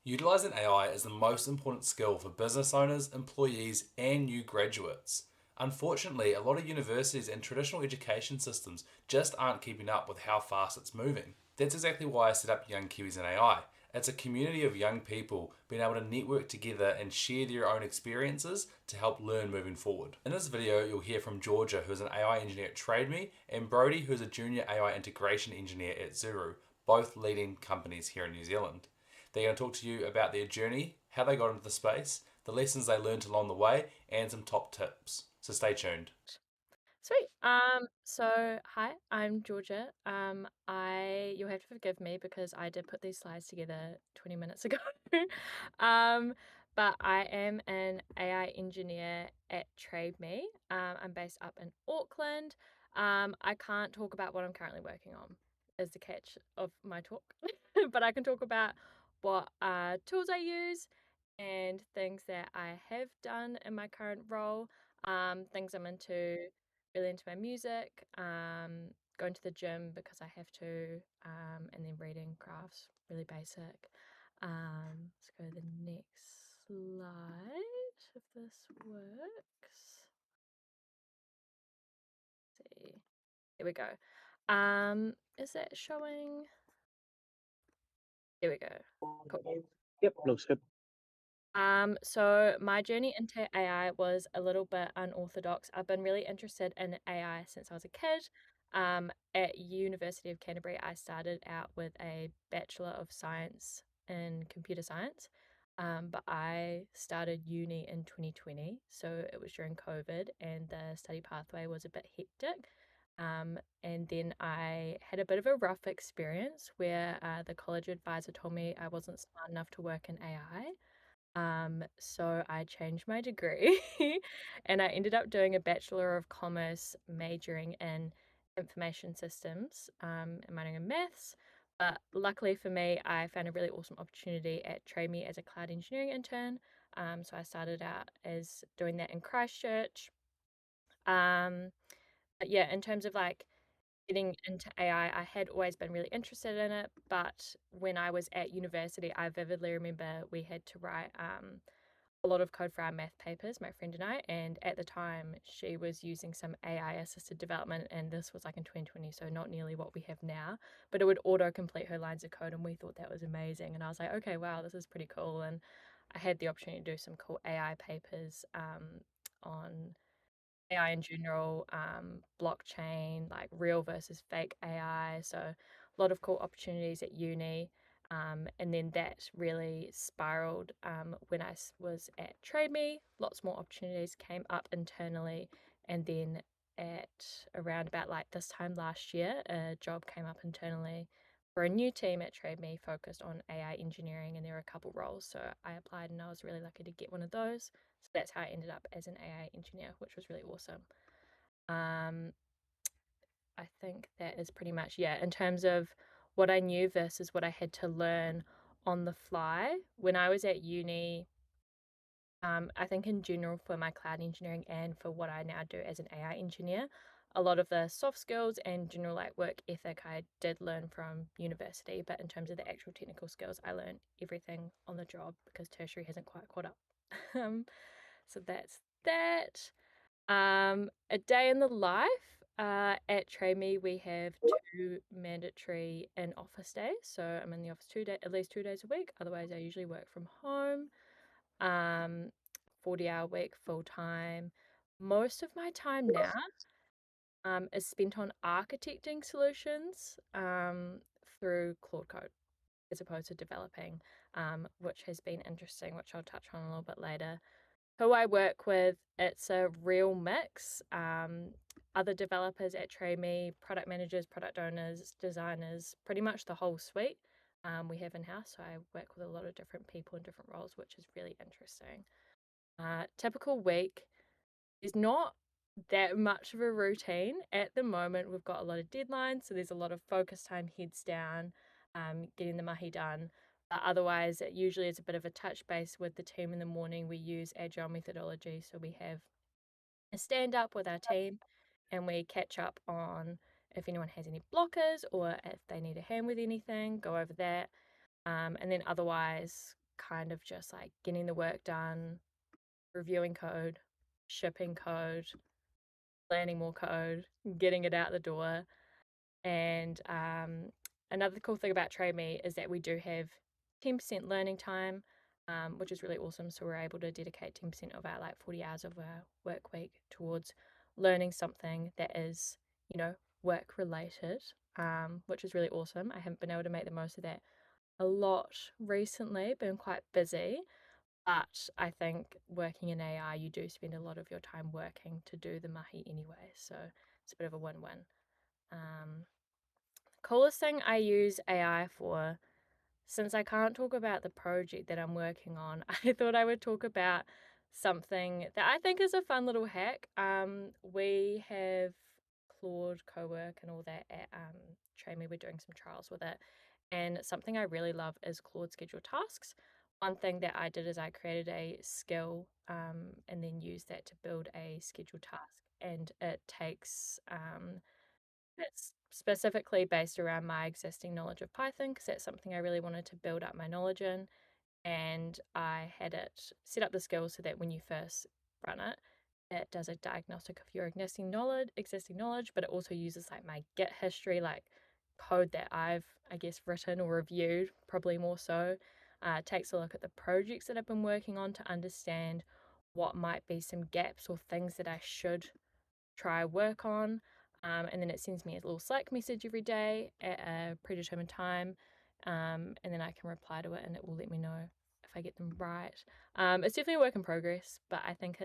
Utilizing AI is the most important skill for business owners, employees, and new graduates. Unfortunately, a lot of universities and traditional education systems just aren't keeping up with how fast it's moving. That's exactly why I set up Young Kiwis in AI. It's a community of young people being able to network together and share their own experiences to help learn moving forward. In this video, you'll hear from Georgia, who's an AI engineer at TradeMe, and Brody, who's a junior AI integration engineer at Zuru, both leading companies here in New Zealand. They're going to talk to you about their journey, how they got into the space, the lessons they learned along the way, and some top tips. So stay tuned. Sweet. So hi, I'm Georgia. You'll have to forgive me because I did put these slides together 20 minutes ago. Um, but I am an AI engineer at TradeMe. I'm based up in Auckland. I can't talk about what I'm currently working on, is the catch of my talk. But I can talk about what tools I use and things that I have done in my current role, things I'm into, really into my music, going to the gym because I have to, and then reading, crafts, really basic. Let's go to the next slide if this works. Let's see. Here we go. Is that showing? Here we go. Cool. Yep, looks good. So my journey into AI was a little bit unorthodox. I've been really interested in AI since I was a kid. At University of Canterbury, I started out with a Bachelor of Science in Computer Science, but I started uni in 2020, so it was during COVID, and the study pathway was a bit hectic. And then I had a bit of a rough experience where the college advisor told me I wasn't smart enough to work in AI. So I changed my degree and I ended up doing a Bachelor of Commerce majoring in information systems, and minoring in maths. But luckily for me, I found a really awesome opportunity at TradeMe as a cloud engineering intern. So I started out as doing that in Christchurch. Um, but yeah, in terms of like getting into AI, I had always been really interested in it, but when I was at university, I vividly remember we had to write a lot of code for our math papers, my friend and I, and at the time she was using some AI assisted development, and this was like in 2020, so not nearly what we have now, but it would auto complete her lines of code, and we thought that was amazing. And I was like, okay, wow, this is pretty cool. And I had the opportunity to do some cool AI papers on AI in general, blockchain, like real versus fake AI. So a lot of cool opportunities at uni. And then that really spiraled when I was at TradeMe. Lots more opportunities came up internally. And then at around about like this time last year, a job came up internally for a new team at TradeMe focused on AI engineering. And there were a couple roles. So I applied and I was really lucky to get one of those. So that's how I ended up as an AI engineer, which was really awesome. Um, I think that is pretty much, yeah, in terms of what I knew versus what I had to learn on the fly. When I was at uni, I think in general for my cloud engineering and for what I now do as an AI engineer, a lot of the soft skills and general like work ethic I did learn from university, but in terms of the actual technical skills, I learned everything on the job because tertiary hasn't quite caught up. Um, so that's that. A day in the life. At TradeMe, we have two mandatory in-office days. So I'm in the office at least 2 days a week. Otherwise, I usually work from home. Um, 40-hour week, full time. Most of my time now is spent on architecting solutions through Claude Code as opposed to developing, which has been interesting, which I'll touch on a little bit later. Who I work with, it's a real mix. Other developers at TradeMe, product managers, product owners, designers, pretty much the whole suite we have in house. So I work with a lot of different people in different roles, which is really interesting. Typical week is not that much of a routine. At the moment, we've got a lot of deadlines, so there's a lot of focus time, heads down, getting the mahi done. Otherwise, it usually is a bit of a touch base with the team in the morning. We use agile methodology, so we have a stand up with our team and we catch up on if anyone has any blockers or if they need a hand with anything, go over that. And then otherwise, kind of just like getting the work done, reviewing code, shipping code, planning more code, getting it out the door. And another cool thing about Trade Me is that we do have 10% learning time, which is really awesome. So we're able to dedicate 10% of our like 40 hours of our work week towards learning something that is, work related, which is really awesome. I haven't been able to make the most of that a lot recently, been quite busy. But I think working in AI, you do spend a lot of your time working to do the mahi anyway. So it's a bit of a win win. Um, Coolest thing I use AI for, since I can't talk about the project that I'm working on, I thought I would talk about something that I think is a fun little hack. We have Claude Cowork and all that at Train Me. We're doing some trials with it. And something I really love is Claude Schedule Tasks. One thing that I did is I created a skill and then used that to build a schedule task. And it takes it's specifically based around my existing knowledge of Python because that's something I really wanted to build up my knowledge in. And I had it set up the skills so that when you first run it, it does a diagnostic of your existing knowledge, but it also uses like my Git history, like code that I've, I guess, written or reviewed, probably more so. Takes a look at the projects that I've been working on to understand what might be some gaps or things that I should try work on. And then it sends me a little Slack message every day at a predetermined time. And then I can reply to it and it will let me know if I get them right. It's definitely a work in progress, but I think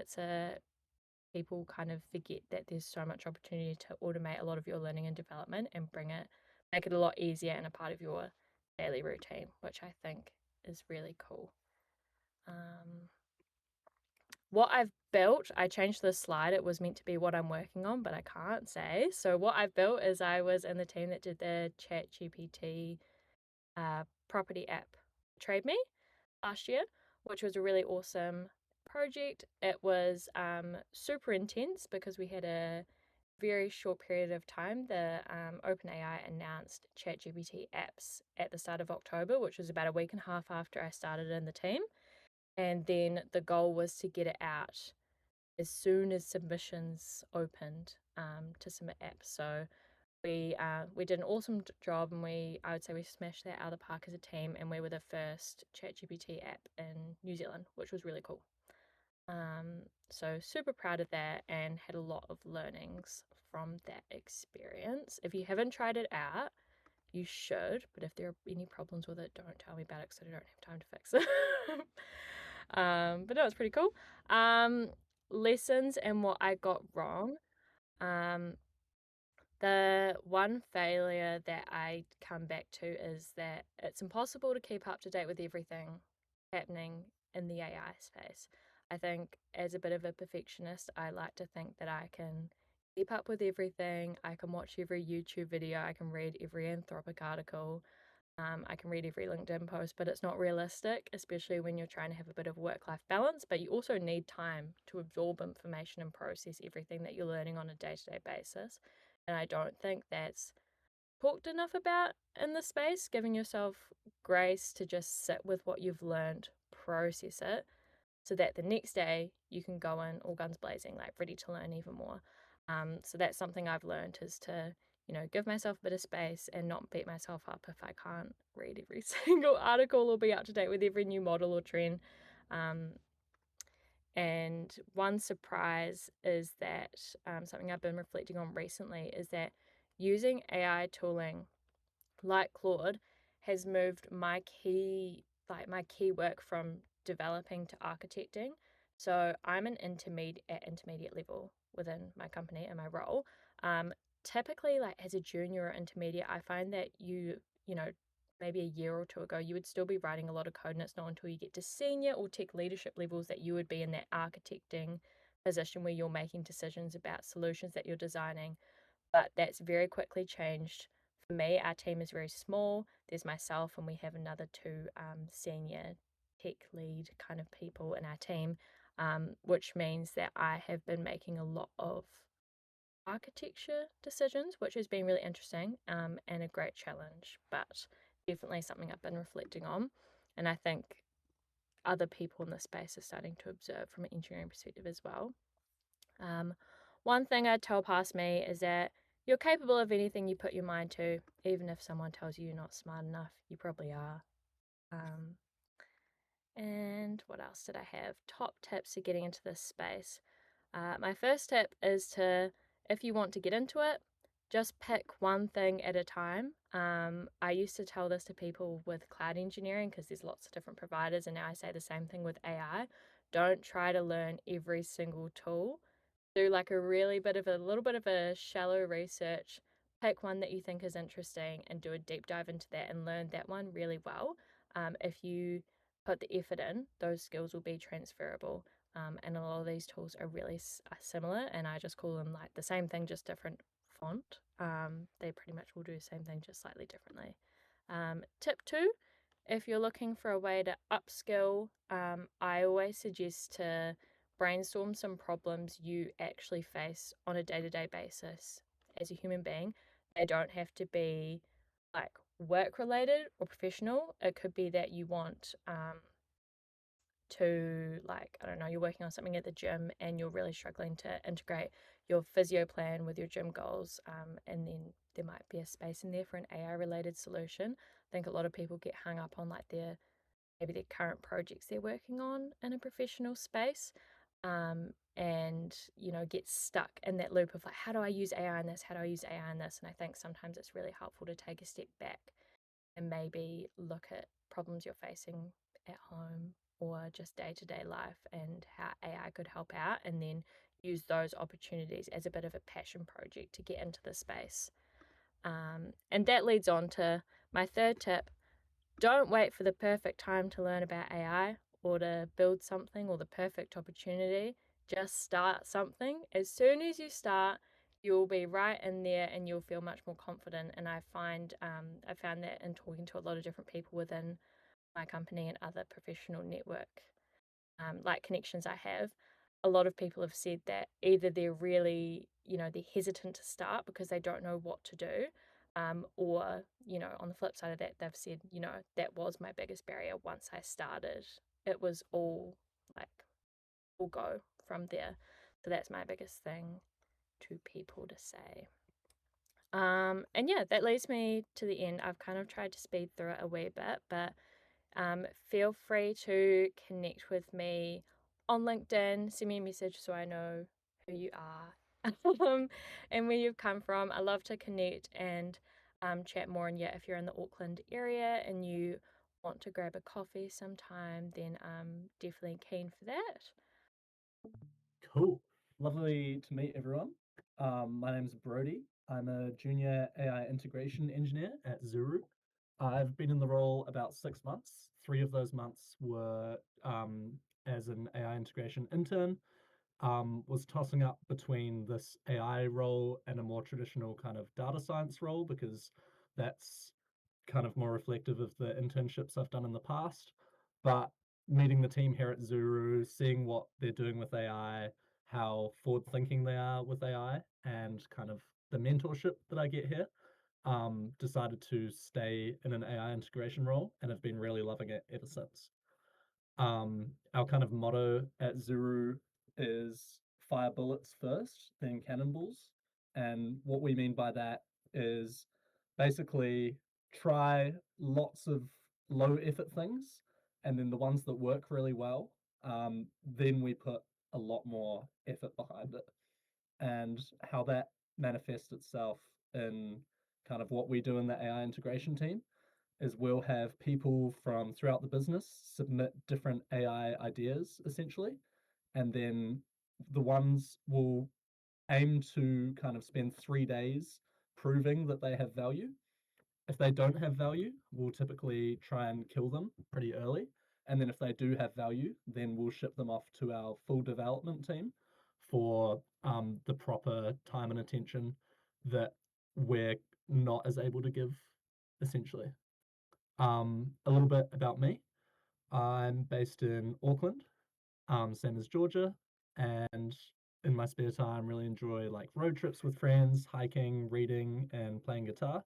people kind of forget that there's so much opportunity to automate a lot of your learning and development and make it a lot easier and a part of your daily routine, which I think is really cool. What I've built, I changed the slide. It was meant to be what I'm working on, but I can't say. So what I've built is I was in the team that did the ChatGPT property app Trade Me last year, which was a really awesome project. It was super intense because we had a very short period of time. The OpenAI announced ChatGPT apps at the start of October, which was about a week and a half after I started in the team. And then the goal was to get it out as soon as submissions opened to submit apps. So we did an awesome job, and I would say we smashed that out of the park as a team, and we were the first ChatGPT app in New Zealand, which was really cool. So super proud of that, and had a lot of learnings from that experience. If you haven't tried it out, you should, but if there are any problems with it, don't tell me about it because I don't have time to fix it. But no, it's pretty cool. Lessons and what I got wrong. Um, the one failure that I come back to is that it's impossible to keep up to date with everything happening in the AI space. I think as a bit of a perfectionist, I like to think that I can keep up with everything. I can watch every YouTube video, I can read every Anthropic article, I can read every LinkedIn post, but it's not realistic, especially when you're trying to have a bit of work life balance. But you also need time to absorb information and process everything that you're learning on a day to day basis. And I don't think that's talked enough about in the space, giving yourself grace to just sit with what you've learned, process it, so that the next day you can go in all guns blazing, like ready to learn even more. So that's something I've learned is to, give myself a bit of space and not beat myself up if I can't read every single article or be up to date with every new model or trend. And one surprise is that something I've been reflecting on recently is that using AI tooling like Claude has moved my key work from developing to architecting. So I'm an intermediate level within my company and my role. Typically, like as a junior or intermediate, I find that you know, maybe a year or two ago, you would still be writing a lot of code, and it's not until you get to senior or tech leadership levels that you would be in that architecting position where you're making decisions about solutions that you're designing. But that's very quickly changed. For me, our team is very small. There's myself, and we have another two senior tech lead kind of people in our team, which means that I have been making a lot of architecture decisions, which has been really interesting and a great challenge, but definitely something I've been reflecting on. And I think other people in the space are starting to observe from an engineering perspective as well. One thing I'd tell past me is that you're capable of anything you put your mind to, even if someone tells you you're not smart enough, you probably are. And what else did I have? Top tips for getting into this space. My first tip is to, if you want to get into it, just pick one thing at a time. I used to tell this to people with cloud engineering because there's lots of different providers, and now I say the same thing with AI. Don't try to learn every single tool. Do like a little bit of a shallow research, pick one that you think is interesting and do a deep dive into that and learn that one really well. If you put the effort in, those skills will be transferable. And a lot of these tools are really similar, and I just call them like the same thing, just different font. They pretty much will do the same thing, just slightly differently. Tip two, if you're looking for a way to upskill, I always suggest to brainstorm some problems you actually face on a day-to-day basis as a human being. They don't have to be like work related or professional. It could be that you want to, like, I don't know, you're working on something at the gym and you're really struggling to integrate your physio plan with your gym goals, and then there might be a space in there for an AI related solution. I think a lot of people get hung up on like maybe their current projects they're working on in a professional space, and get stuck in that loop of like, how do I use AI in this, how do I use AI in this? And I think sometimes it's really helpful to take a step back and maybe look at problems you're facing at home or just day-to-day life and how AI could help out, and then use those opportunities as a bit of a passion project to get into the space. And that leads on to my third tip. Don't wait for the perfect time to learn about AI or to build something or the perfect opportunity. Just start something. As soon as you start, you'll be right in there and you'll feel much more confident. And I found that in talking to a lot of different people within my company and other professional network like connections I have, a lot of people have said that either they're really, they're hesitant to start because they don't know what to do. Or, on the flip side of that, they've said, that was my biggest barrier once I started. It was all go from there. So that's my biggest thing to people to say. And yeah, that leads me to the end. I've kind of tried to speed through it a wee bit, but feel free to connect with me on LinkedIn. Send me a message so I know who you are and where you've come from. I love to connect and chat more. And yeah, if you're in the Auckland area and you want to grab a coffee sometime, then I'm definitely keen for that. Cool. Lovely to meet everyone. My name's Brody. I'm a junior AI integration engineer at Zuru. I've been in the role about 6 months. 3 of those months were as an AI integration intern. Was tossing up between this AI role and a more traditional kind of data science role because that's kind of more reflective of the internships I've done in the past. But meeting the team here at Zuru, seeing what they're doing with AI, how forward thinking they are with AI, and kind of the mentorship that I get here, decided to stay in an AI integration role and have been really loving it ever since. Our kind of motto at Zuru is fire bullets first, then cannonballs. And what we mean by that is basically try lots of low effort things, and then the ones that work really well, then we put a lot more effort behind it. And how that manifests itself in kind of what we do in the AI integration team is we'll have people from throughout the business submit different AI ideas essentially, and then the ones will aim to kind of spend 3 days proving that they have value. If they don't have value, we'll typically try and kill them pretty early. And then if they do have value, then we'll ship them off to our full development team for the proper time and attention that we're not as able to give, essentially. A little bit about me. I'm based in Auckland, same as Georgia, and in my spare time, really enjoy like road trips with friends, hiking, reading, and playing guitar.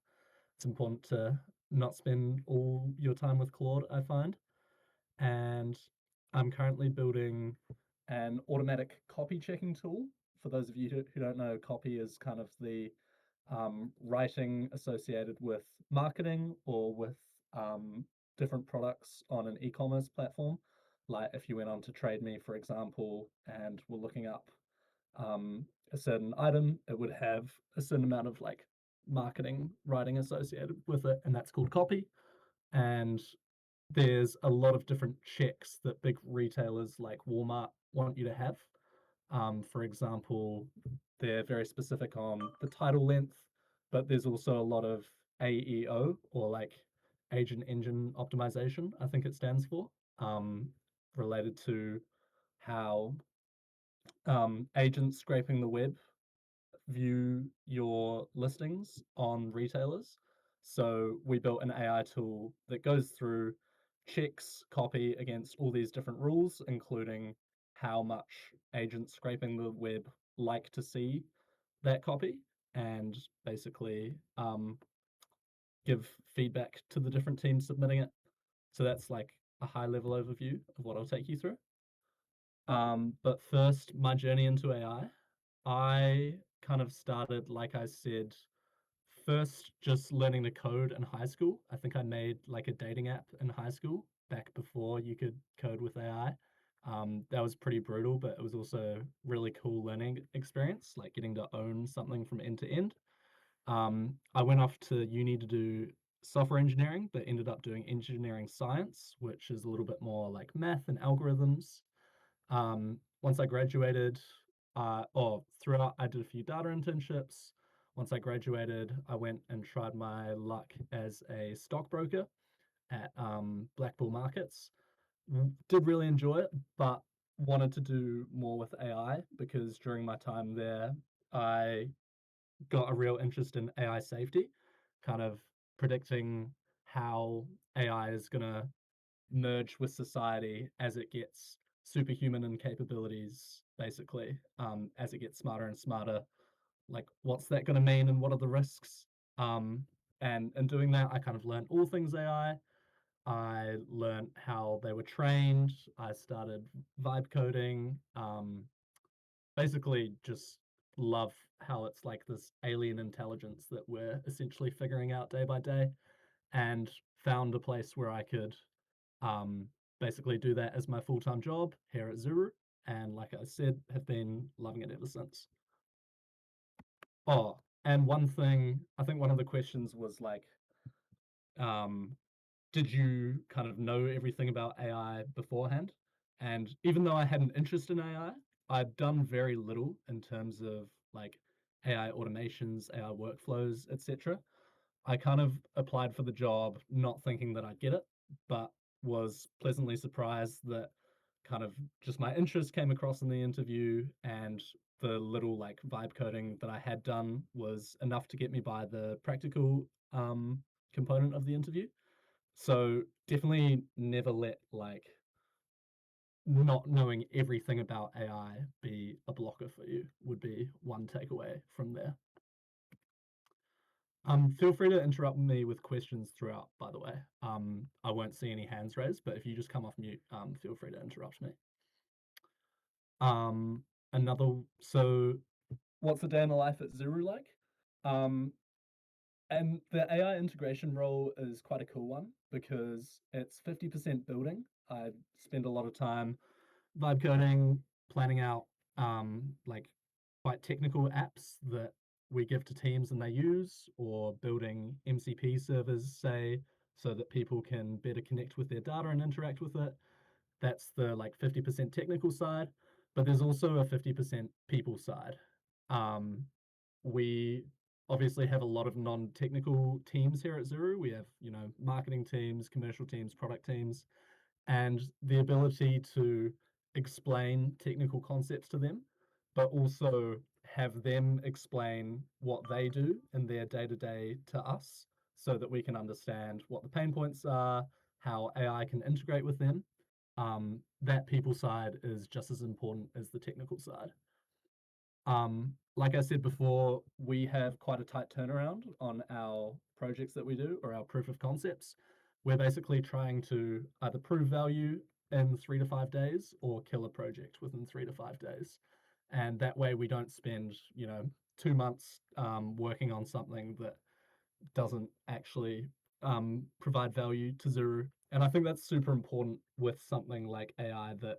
It's important to not spend all your time with Claude, I find. And I'm currently building an automatic copy checking tool. For those of you who don't know, copy is kind of the writing associated with marketing or with different products on an e-commerce platform. Like if you went on to Trade Me, for example, and were looking up a certain item, it would have a certain amount of like marketing writing associated with it, and that's called copy. And there's a lot of different checks that big retailers like Walmart want you to have. For example, they're very specific on the title length, but there's also a lot of AEO, or like agent engine optimization, I think it stands for, related to how agents scraping the web view your listings on retailers. So we built an AI tool that goes through, checks copy against all these different rules, including how much agents scraping the web like to see that copy, and basically give feedback to the different teams submitting it. So that's like a high level overview of what I'll take you through. But first, my journey into AI. I kind of started, like I said, first just learning to code in high school. I think I made like a dating app in high school back before you could code with AI. That was pretty brutal, but it was also really cool learning experience, like getting to own something from end to end. I went off to uni to do software engineering, but ended up doing engineering science, which is a little bit more like math and algorithms. Once I graduated, or throughout, I did a few data internships. Once I graduated, I went and tried my luck as a stockbroker at Black Bull Markets. Did really enjoy it, but wanted to do more with AI because during my time there, I got a real interest in AI safety, kind of predicting how AI is going to merge with society as it gets superhuman in capabilities, basically, as it gets smarter and smarter. Like, what's that going to mean and what are the risks? And in doing that, I kind of learned all things AI. I learned how they were trained. I started vibe coding. Basically, just love how it's like this alien intelligence that we're essentially figuring out day by day, and found a place where I could um, basically do that as my full-time job here at Zuru. And like I said, have been loving it ever since. Oh, and one thing, I think one of the questions was like, um, did you kind of know everything about AI beforehand? And even though I had an interest in AI, I'd done very little in terms of like AI automations, AI workflows, etc. I kind of applied for the job not thinking that I'd get it, but was pleasantly surprised that kind of just my interest came across in the interview, and the little like vibe coding that I had done was enough to get me by the practical component of the interview. So definitely never let like not knowing everything about AI be a blocker for you, would be one takeaway from there. Feel free to interrupt me with questions throughout, by the way. I won't see any hands raised, but if you just come off mute, feel free to interrupt me. Um, so what's a day in the life at Zuru like? Um, and the AI integration role is quite a cool one because it's 50% building. I spend a lot of time vibe coding, planning out like quite technical apps that we give to teams and they use, or building MCP servers, say, so that people can better connect with their data and interact with it. That's the like 50% technical side, but there's also a 50% people side. Um, we obviously have a lot of non-technical teams here at Zuru. We have, marketing teams, commercial teams, product teams, and the ability to explain technical concepts to them, but also have them explain what they do in their day to day to us so that we can understand what the pain points are, how AI can integrate with them. That people side is just as important as the technical side. Like I said before, we have quite a tight turnaround on our projects that we do, or our proof of concepts. We're basically trying to either prove value in 3 to 5 days or kill a project within 3 to 5 days. And that way we don't spend, 2 months working on something that doesn't actually provide value to Zuru. And I think that's super important with something like AI that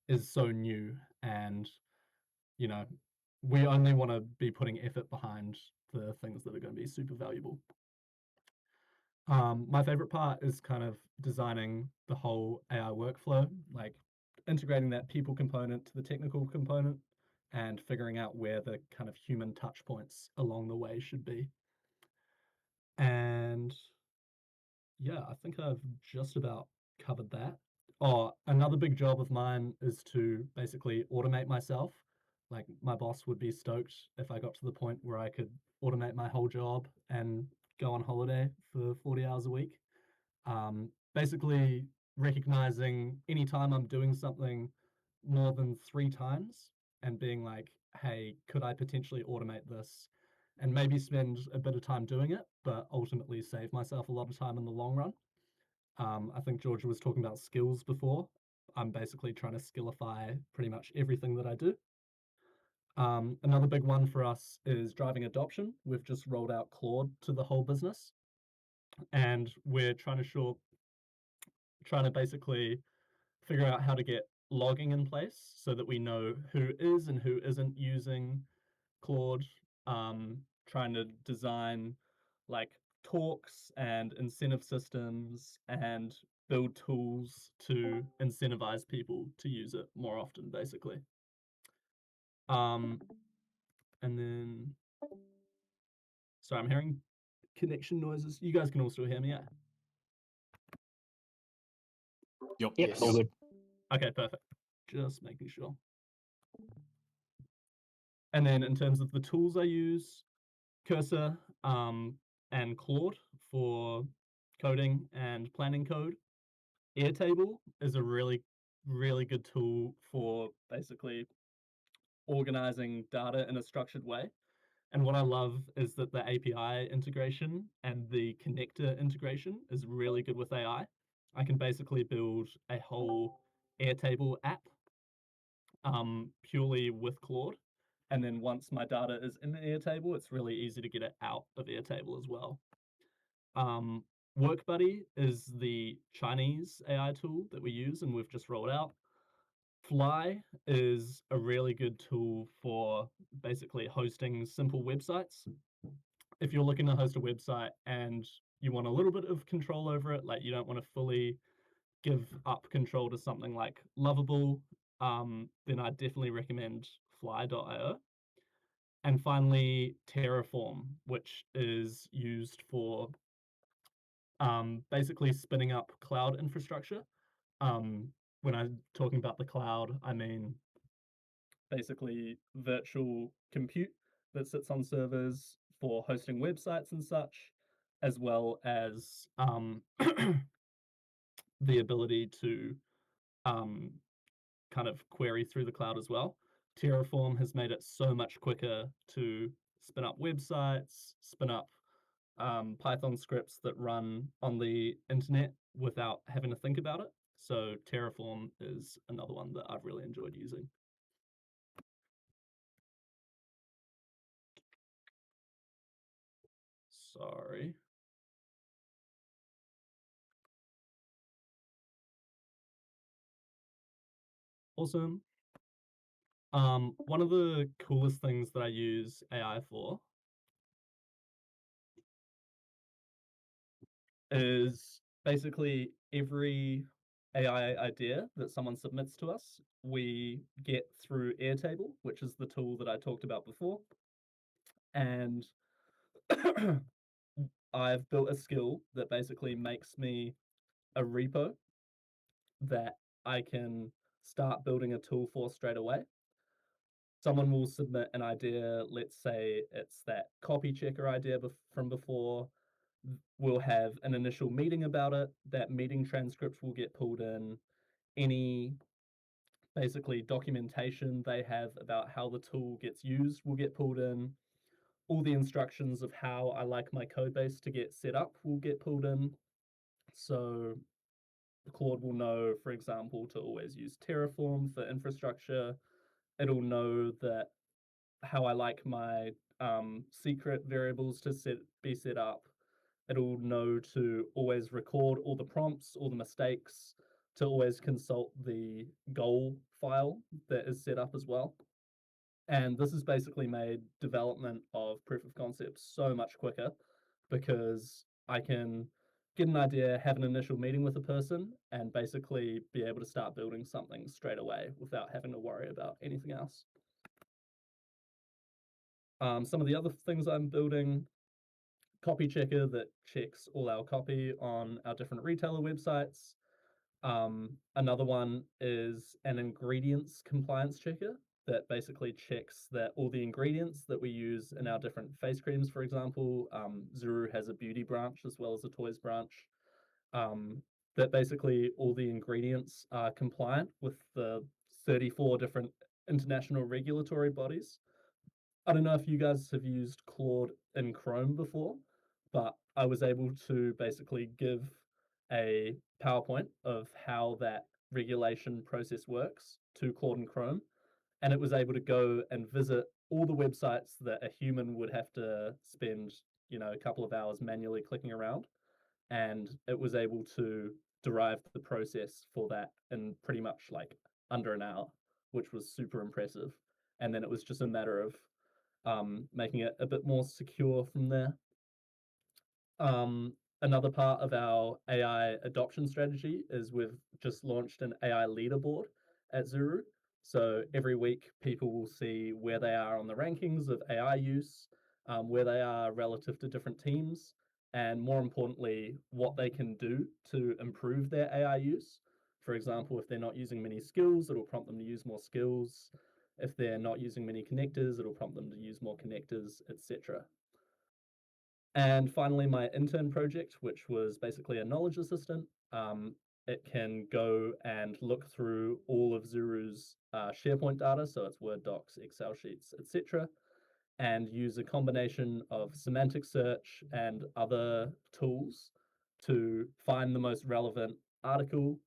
is so new and, you know, we only want to be putting effort behind the things that are going to be super valuable. My favorite part is kind of designing the whole AI workflow, like integrating that people component to the technical component and figuring out where the kind of human touch points along the way should be. And yeah, I think I've just about covered that. Oh, another big job of mine is to basically automate myself. Like my boss would be stoked if I got to the point where I could automate my whole job and go on holiday for 40 hours a week. Basically recognizing anytime I'm doing something more than 3 times and being like, hey, could I potentially automate this and maybe spend a bit of time doing it, but ultimately save myself a lot of time in the long run. I think Georgia was talking about skills before. I'm basically trying to skillify pretty much everything that I do. Another big one for us is driving adoption. We've just rolled out Claude to the whole business, and we're trying to basically figure out how to get logging in place so that we know who is and who isn't using Claude. Trying to design like talks and incentive systems and build tools to incentivize people to use it more often, basically. Um, and then, sorry, I'm hearing connection noises. You guys can also hear me, yeah? Yep. Yep, all good. Okay, perfect. Just making sure. And then in terms of the tools I use, Cursor and Claude for coding and planning code. Airtable is a really, really good tool for basically organizing data in a structured way. And what I love is that the API integration and the connector integration is really good with AI. I can basically build a whole Airtable app purely with Claude. And then once my data is in Airtable, it's really easy to get it out of Airtable as well. WorkBuddy is the Chinese AI tool that we use and we've just rolled out. Fly is a really good tool for basically hosting simple websites. If you're looking to host a website and you want a little bit of control over it, like you don't want to fully give up control to something like Lovable, then I definitely recommend fly.io. And finally, Terraform, which is used for basically spinning up cloud infrastructure. When I'm talking about the cloud, I mean basically virtual compute that sits on servers for hosting websites and such, as well as the ability to kind of query through the cloud as well. Terraform has made it so much quicker to spin up websites, spin up Python scripts that run on the internet without having to think about it. So Terraform is another one that I've really enjoyed using. Sorry. Awesome. One of the coolest things that I use AI for is basically every AI idea that someone submits to us, we get through Airtable, which is the tool that I talked about before. And I've built a skill that basically makes me a repo that I can start building a tool for straight away. Someone will submit an idea, let's say it's that copy checker idea from before. We'll have an initial meeting about it. That meeting transcript will get pulled in. Any basically documentation they have about how the tool gets used will get pulled in. All the instructions of how I like my code base to get set up will get pulled in. So Claude will know, for example, to always use Terraform for infrastructure. It'll know that how I like my secret variables to be set up. It'll know to always record all the prompts, all the mistakes, to always consult the goal file that is set up as well. And this has basically made development of proof of concept so much quicker because I can get an idea, have an initial meeting with a person, and basically be able to start building something straight away without having to worry about anything else. Some of the other things I'm building, copy checker that checks all our copy on our different retailer websites. Another one is an ingredients compliance checker that basically checks that all the ingredients that we use in our different face creams, for example, Zuru has a beauty branch as well as a toys branch, that basically all the ingredients are compliant with the 34 different international regulatory bodies. I don't know if you guys have used Claude in Chrome before, but I was able to basically give a PowerPoint of how that regulation process works to Claude and Chrome, and it was able to go and visit all the websites that a human would have to spend, a couple of hours manually clicking around, and it was able to derive the process for that in pretty much like under an hour, which was super impressive. And then it was just a matter of making it a bit more secure from there. Another part of our AI adoption strategy is we've just launched an AI leaderboard at Zuru. So every week, people will see where they are on the rankings of AI use, where they are relative to different teams, and more importantly, what they can do to improve their AI use. For example, if they're not using many skills, it'll prompt them to use more skills. If they're not using many connectors, it'll prompt them to use more connectors, etc. And finally, my intern project, which was basically a knowledge assistant. It can go and look through all of Zuru's SharePoint data, so it's Word docs, Excel sheets, etc., and use a combination of semantic search and other tools to find the most relevant article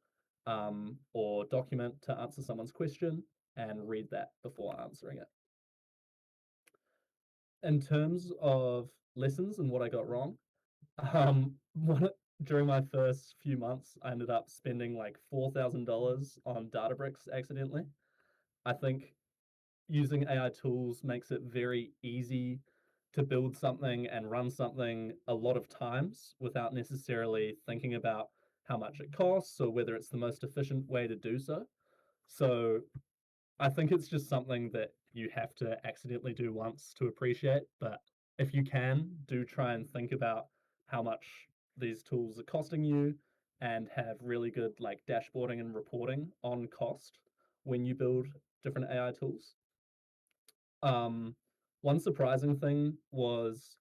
or document to answer someone's question and read that before answering it. In terms of lessons and what I got wrong, during my first few months, I ended up spending like $4,000 on Databricks accidentally. I think using AI tools makes it very easy to build something and run something a lot of times without necessarily thinking about how much it costs or whether it's the most efficient way to do so. So I think it's just something that you have to accidentally do once to appreciate. But if you can, do try and think about how much these tools are costing you and have really good like dashboarding and reporting on cost when you build different AI tools. One surprising thing was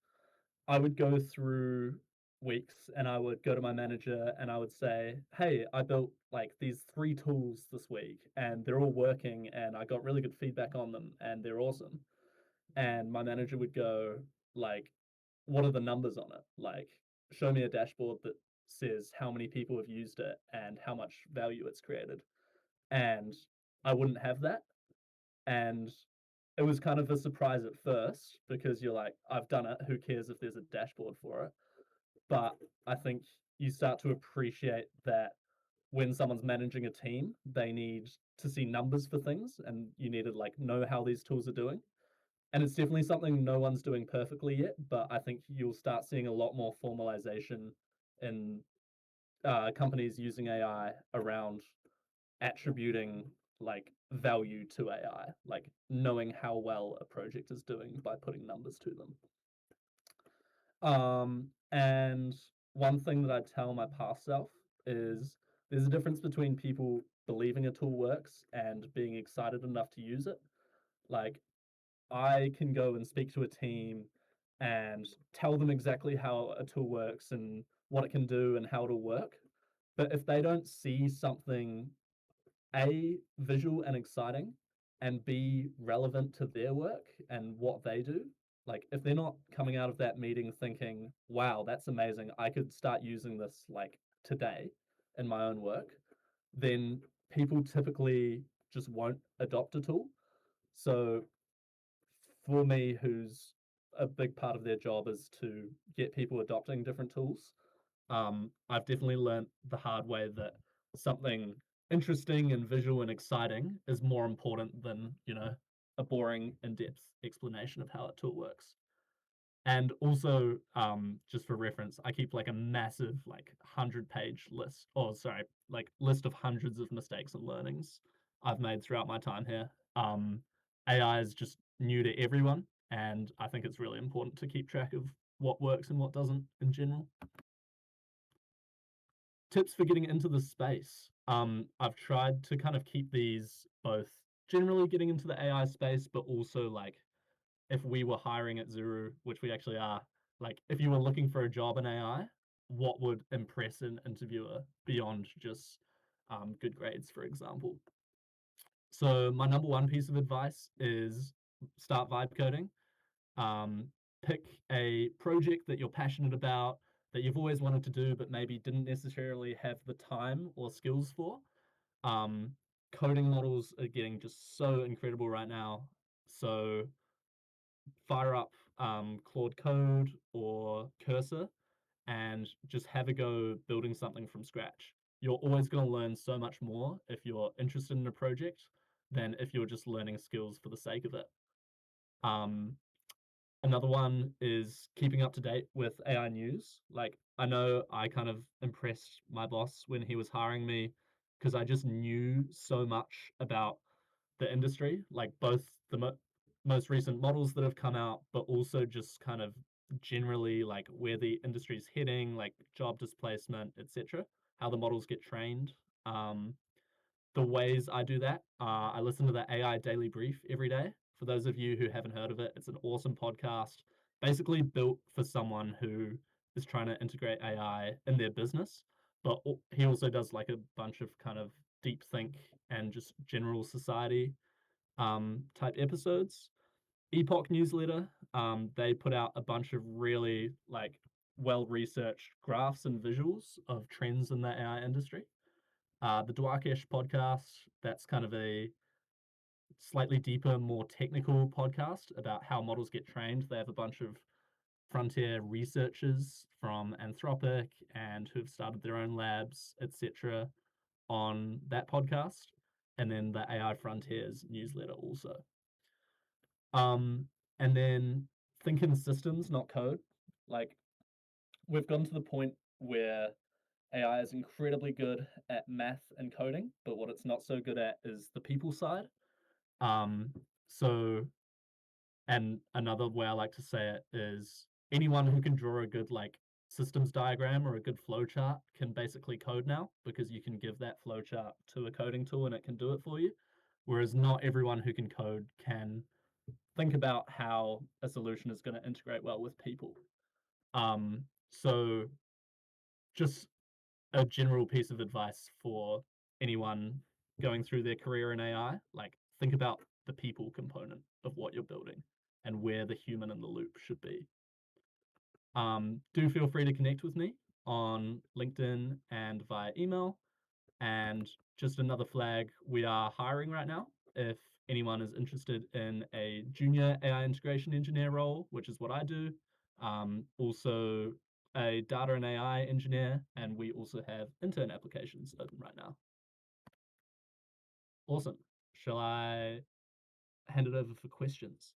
I would go through weeks and I would go to my manager and I would say, hey, I built like these 3 tools this week and they're all working and I got really good feedback on them and they're awesome. And my manager would go, like, what are the numbers on it? Like, show me a dashboard that says how many people have used it and how much value it's created. And I wouldn't have that. And it was kind of a surprise at first because you're like, I've done it. Who cares if there's a dashboard for it? But I think you start to appreciate that when someone's managing a team, they need to see numbers for things and you need to like know how these tools are doing. And it's definitely something no one's doing perfectly yet, but I think you'll start seeing a lot more formalization in companies using AI around attributing like value to AI, like knowing how well a project is doing by putting numbers to them. And one thing that I tell my past self is there's a difference between people believing a tool works and being excited enough to use it. Like, I can go and speak to a team and tell them exactly how a tool works and what it can do and how it'll work. But if they don't see something A, visual and exciting, and B, relevant to their work and what they do, like if they're not coming out of that meeting thinking, wow, that's amazing, I could start using this like today, in my own work, then people typically just won't adopt a tool. So for me, who's a big part of their job is to get people adopting different tools, I've definitely learned the hard way that something interesting and visual and exciting is more important than, a boring, in-depth explanation of how a tool works. And also, just for reference, I keep like a massive, like 100-page list. Oh, sorry, like list of hundreds of mistakes and learnings I've made throughout my time here. AI is just new to everyone, and I think it's really important to keep track of what works and what doesn't in general. Tips for getting into the space. I've tried to kind of keep these both generally getting into the AI space, but also like if we were hiring at Zuru, which we actually are, like if you were looking for a job in AI, what would impress an interviewer beyond just good grades, for example? So my number one piece of advice is start vibe coding. Um, Pick a project that you're passionate about, that you've always wanted to do, but maybe didn't necessarily have the time or skills for. Um, Coding models are getting just so incredible right now. So fire up Claude Code or Cursor and just have a go building something from scratch. You're always going to learn so much more if you're interested in a project than if you're just learning skills for the sake of it. Um, Another one is keeping up to date with AI news. Like, I know I kind of impressed my boss when he was hiring me because I just knew so much about the industry, like both the most recent models that have come out, but also just kind of generally like where the industry is heading, like job displacement, etc., how the models get trained. The ways I do that, I listen to the AI Daily Brief every day. For those of you who haven't heard of it, it's an awesome podcast, basically built for someone who is trying to integrate AI in their business. But he also does like a bunch of kind of deep think and just general society type episodes. Epoch newsletter, they put out a bunch of really like well researched graphs and visuals of trends in the AI industry. The Dwarkesh podcast, that's kind of a slightly deeper, more technical podcast about how models get trained. They have a bunch of frontier researchers from Anthropic and who've started their own labs, etc., on that podcast. And then the AI Frontiers newsletter also. And then think in systems, not code. Like we've gone to the point where AI is incredibly good at math and coding, but what it's not so good at is the people side. Um, so, and another way I like to say it is anyone who can draw a good like systems diagram or a good flow chart can basically code now because you can give that flow chart to a coding tool and it can do it for you. Whereas not everyone who can code can think about how a solution is going to integrate well with people. So just a general piece of advice for anyone going through their career in AI, like think about the people component of what you're building and where the human in the loop should be. Do feel free to connect with me on LinkedIn and via email. And just another flag, we are hiring right now. If anyone is interested in a junior AI integration engineer role, which is what I do, also a data and AI engineer, and we also have intern applications open right now. Awesome. Shall I hand it over for questions?